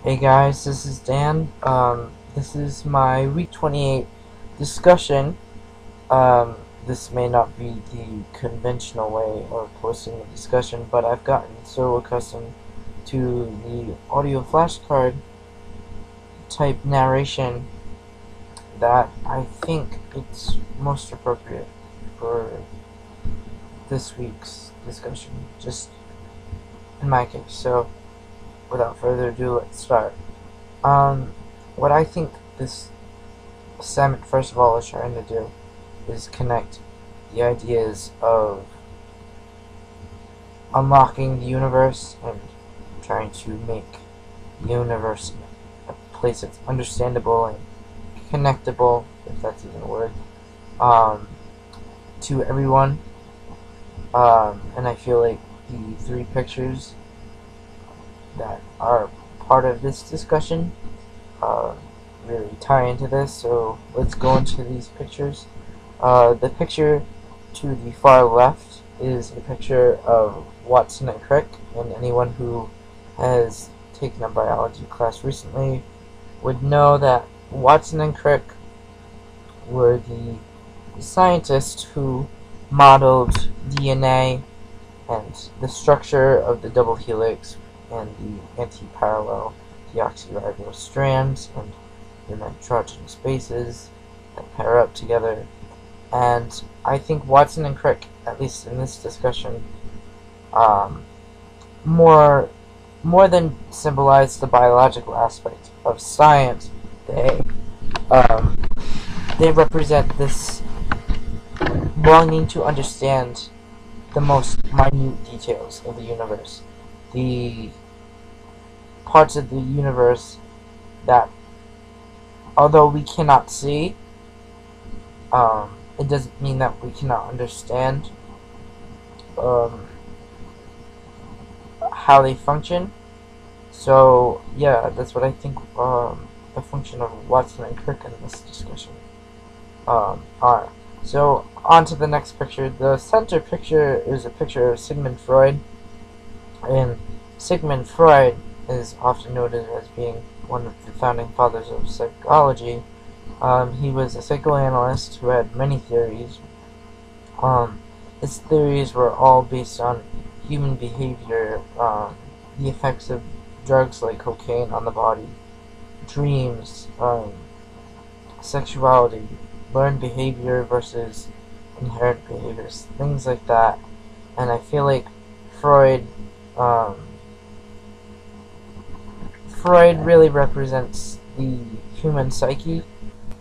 Hey guys, this is Dan. This is my week 28 discussion. This may not be the conventional way of posting a discussion, but I've gotten so accustomed to the audio flashcard type narration that I think it's most appropriate for this week's discussion, just in my case. So, without further ado, let's start. What I think this assignment, first of all, is trying to do is connect the ideas of unlocking the universe and trying to make the universe a place that's understandable and connectable, if that's even a word, to everyone. And I feel like the three pictures that are part of this discussion really tie into this, so let's go into these pictures. The picture to the far left is a picture of Watson and Crick, and anyone who has taken a biology class recently would know that Watson and Crick were the scientists who modeled DNA and the structure of the double helix and the anti-parallel deoxyribonucleic strands and the nitrogenous bases that pair up together. And I think Watson and Crick, at least in this discussion, more than symbolize the biological aspect of science, they represent this longing to understand the most minute details of the universe, the parts of the universe that, although we cannot see, it doesn't mean that we cannot understand how they function. So yeah, that's what I think the function of Watson and Crick in this discussion are. So on to the next picture. The center picture is a picture of Sigmund Freud, and Sigmund Freud is often noted as being one of the founding fathers of psychology. He was a psychoanalyst who had many theories. His theories were all based on human behavior, the effects of drugs like cocaine on the body, dreams, sexuality, learned behavior versus inherent behaviors, things like that. And I feel like Freud really represents the human psyche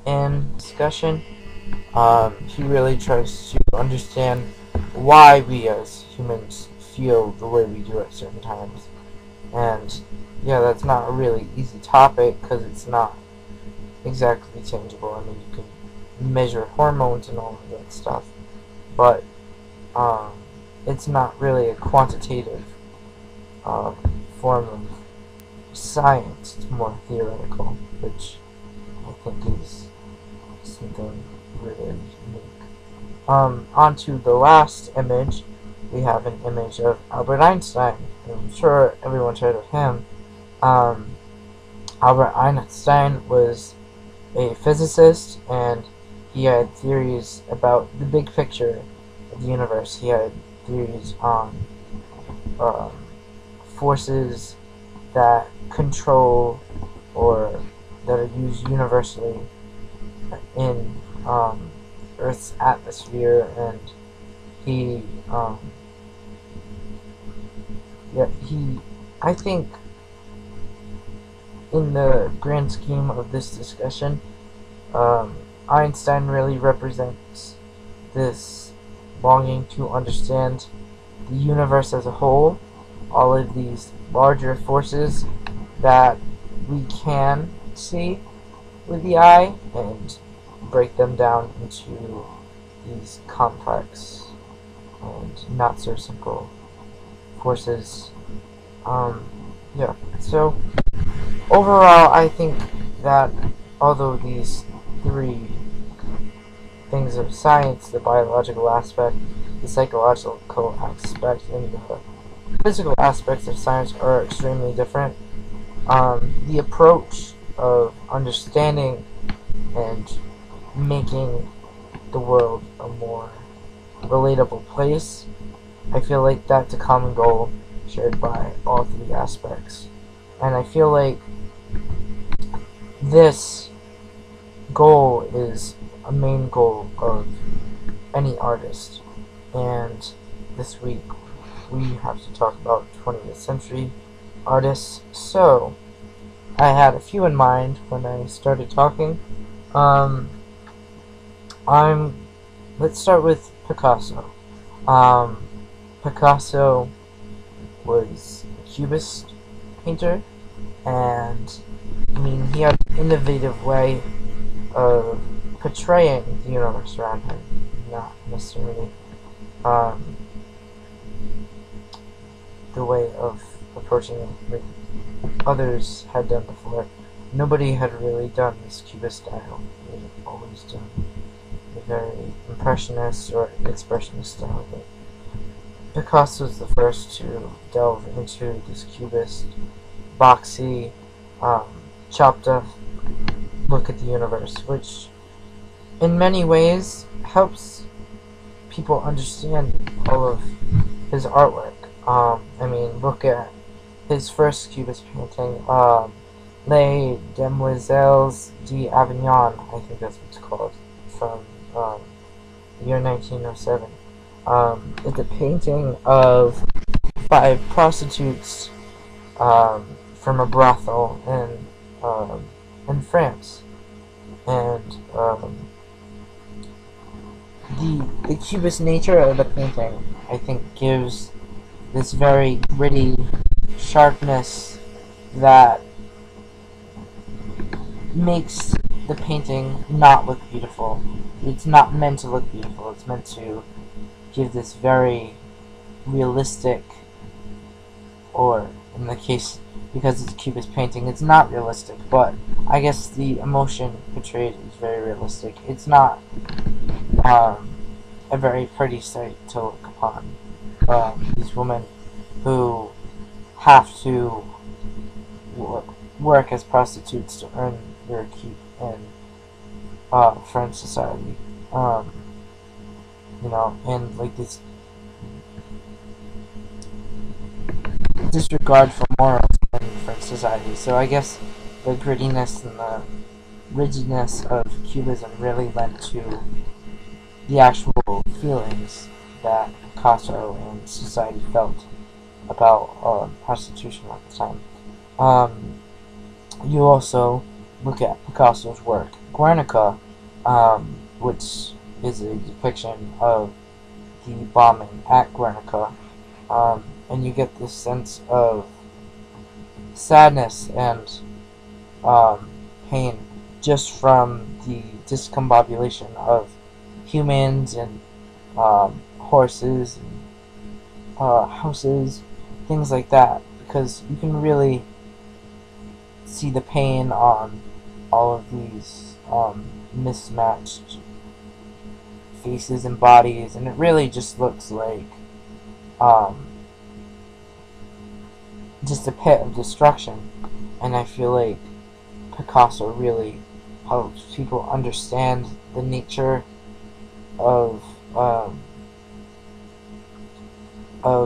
in discussion. He really tries to understand why we as humans feel the way we do at certain times. And yeah, that's not a really easy topic because it's not exactly tangible. I mean, you can measure hormones and all of that stuff, but it's not really a quantitative form of science. It's more theoretical, which I think is something really unique. On to the last image, we have an image of Albert Einstein. I'm sure everyone's heard of him. Albert Einstein was a physicist, and he had theories about the big picture of the universe. He had theories on forces that control or that are used universally in Earth's atmosphere, and I think in the grand scheme of this discussion, Einstein really represents this longing to understand the universe as a whole, all of these larger forces that we can see with the eye, and break them down into these complex and not so simple forces. Yeah, so overall I think that although these three things of science, the biological aspect, the psychological aspect, and the physical aspects of science are extremely different, The approach of understanding and making the world a more relatable place, I feel like that's a common goal shared by all three aspects. And I feel like this goal is a main goal of any artist. And this week we have to talk about 20th century artists. So I had a few in mind when I started talking. Um, I'm let's start with Picasso. Um, Picasso was a Cubist painter, and I mean he had an innovative way of portraying the universe around him, not necessarily um, the way of approaching it like others had done before. Nobody had really done this Cubist style. They had always done a very impressionist or expressionist style, but Picasso was the first to delve into this Cubist, boxy, um, chopped up look at the universe, which in many ways helps people understand all of his artwork. I mean, look at his first Cubist painting, Les Demoiselles d'Avignon, I think that's what it's called, from the year 1907. It's a painting of 5 prostitutes from a brothel in France, and the cubist nature of the painting, I think, gives this very gritty sharpness that makes the painting not look beautiful. It's not meant to look beautiful. It's meant to give this very realistic, or in the case, because it's a cubist painting, it's not realistic, but I guess the emotion portrayed is very realistic. It's not a very pretty sight to look upon. These women who have to work as prostitutes to earn their keep in French society. And like this disregard for morals in French society. So I guess the grittiness and the rigidness of Cubism really lent to the actual feelings that Picasso and society felt about prostitution at the time. You also look at Picasso's work, Guernica, which is a depiction of the bombing at Guernica, and you get this sense of sadness and pain just from the discombobulation of humans and horses and houses, things like that, because you can really see the pain on all of these mismatched faces and bodies, and it really just looks like just a pit of destruction. And I feel like Picasso really helps people understand the nature of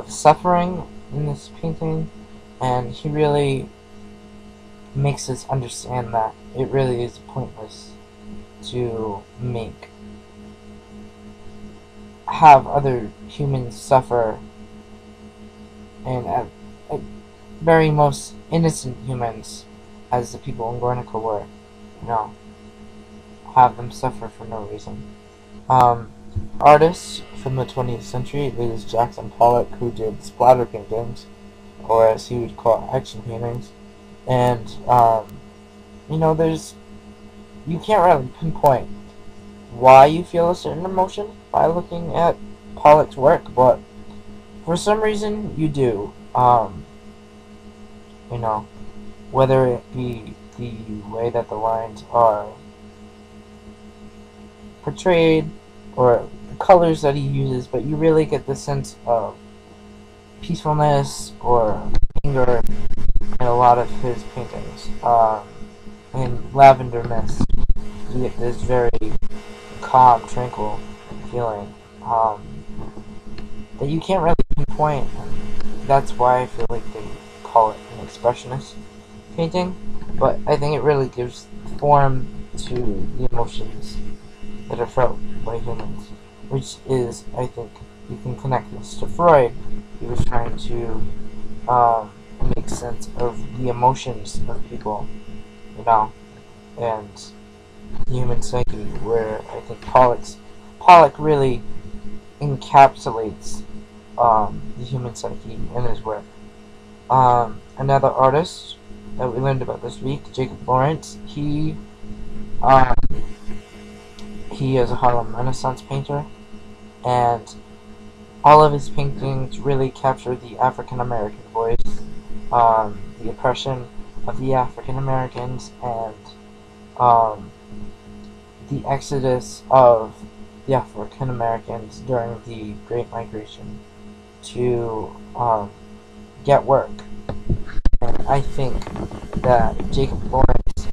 suffering in this painting, and he really makes us understand that it really is pointless to have other humans suffer, and at very most innocent humans, as the people in Guernica were, have them suffer for no reason. Artists from the 20th century is Jackson Pollock, who did splatter paintings, or as he would call action paintings. And you can't really pinpoint why you feel a certain emotion by looking at Pollock's work, but for some reason you do. Whether it be the way that the lines are portrayed or the colors that he uses, but you really get the sense of peacefulness or anger and in a lot of his paintings. In Lavender Mist, you get this very calm, tranquil feeling that you can't really pinpoint. That's why I feel like they call it an expressionist painting, but I think it really gives form to the emotions that are felt by humans, which is, I think, you can connect this to Freud. He was trying to make sense of the emotions of people, you know, and the human psyche, where I think Pollock really encapsulates the human psyche in his work. Another artist that we learned about this week, Jacob Lawrence, he is a Harlem Renaissance painter, and all of his paintings really capture the African American voice, the oppression of the African Americans, and the exodus of the African Americans during the Great Migration to get work. And I think that Jacob Lawrence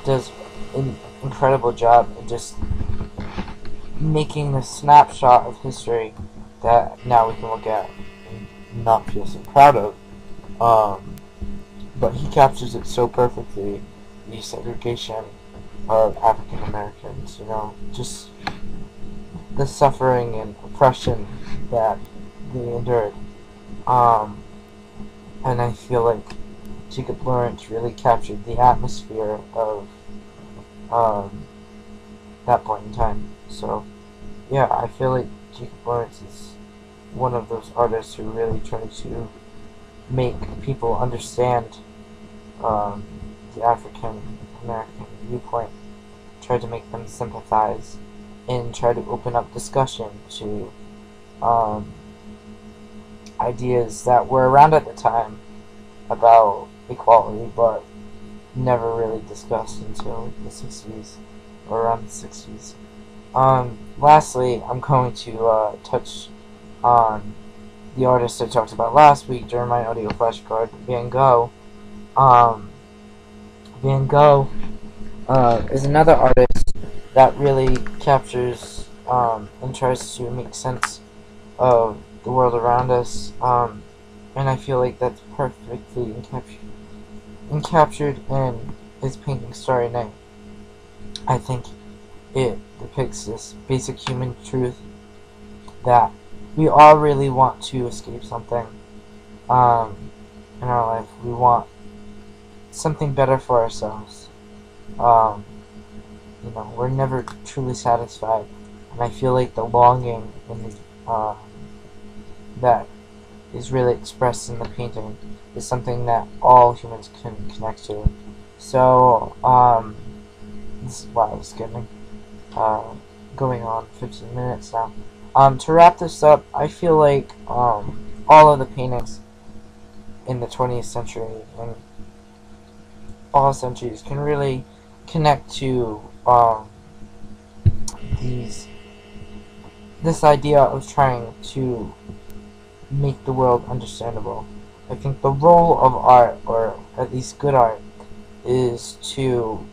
does an incredible job of just making the snapshot of history that now we can look at and not feel so proud of. But he captures it so perfectly, the segregation of African Americans, you know, just the suffering and oppression that they endured. And I feel like Jacob Lawrence really captured the atmosphere of that point in time. So, yeah, I feel like Jacob Lawrence is one of those artists who really try to make people understand the African American viewpoint, try to make them sympathize, and try to open up discussion to ideas that were around at the time about equality, but never really discussed until the 60s, or around the 60s. Lastly, I'm going to touch on the artist I talked about last week during my audio flashcard, Van Gogh. Van Gogh is another artist that really captures and tries to make sense of the world around us, and I feel like that's perfectly encaptured in his painting Starry Night. I think it depicts this basic human truth that we all really want to escape something in our life. We want something better for ourselves. You know, we're never truly satisfied, and I feel like the longing and that is really expressed in the painting is something that all humans can connect to. So, this is why I was getting going on 15 minutes now. To wrap this up, I feel like all of the paintings in the 20th century and all centuries can really connect to this idea of trying to make the world understandable. I think the role of art, or at least good art, is to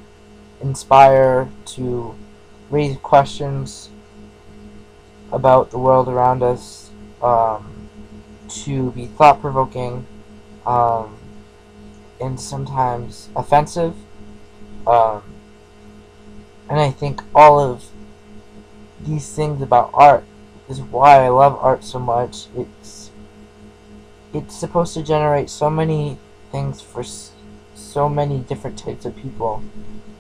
inspire, to raise questions about the world around us, to be thought-provoking, and sometimes offensive. And I think all of these things about art is why I love art so much. It's supposed to generate so many things for so many different types of people.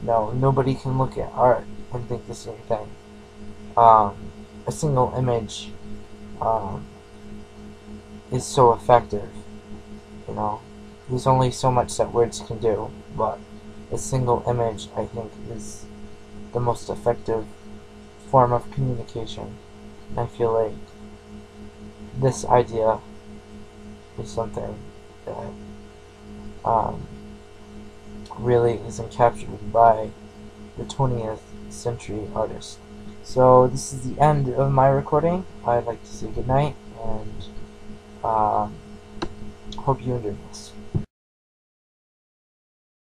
No, nobody can look at art and think the same thing. A single image is so effective. You know, there's only so much that words can do, but a single image, I think, is the most effective form of communication. I feel like this idea is something that really is encapsulated by the 20th century artist. So this is the end of my recording. I'd like to say goodnight, and hope you enjoyed this.